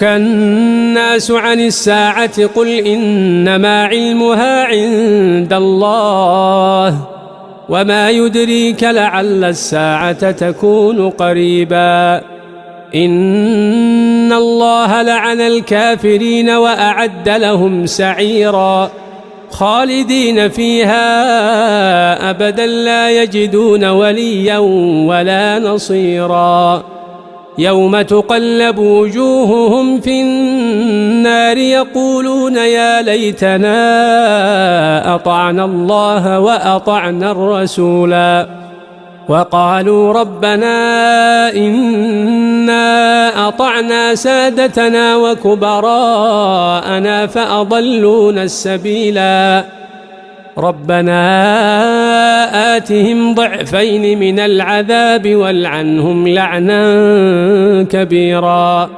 يسألك الناس عن الساعة قل إنما علمها عند الله وما يدريك لعل الساعة تكون قريبا إن الله لعن الكافرين وأعد لهم سعيرا خالدين فيها أبدا لا يجدون وليا ولا نصيرا يوم تقلب وجوههم في النار يقولون يا ليتنا أطعنا الله وأطعنا الرسولا وقالوا ربنا إنا أطعنا سادتنا وكبراءنا فأضلونا السبيلا ربنا آتهم ضعفين من العذاب والعنهم لعنا كبيرا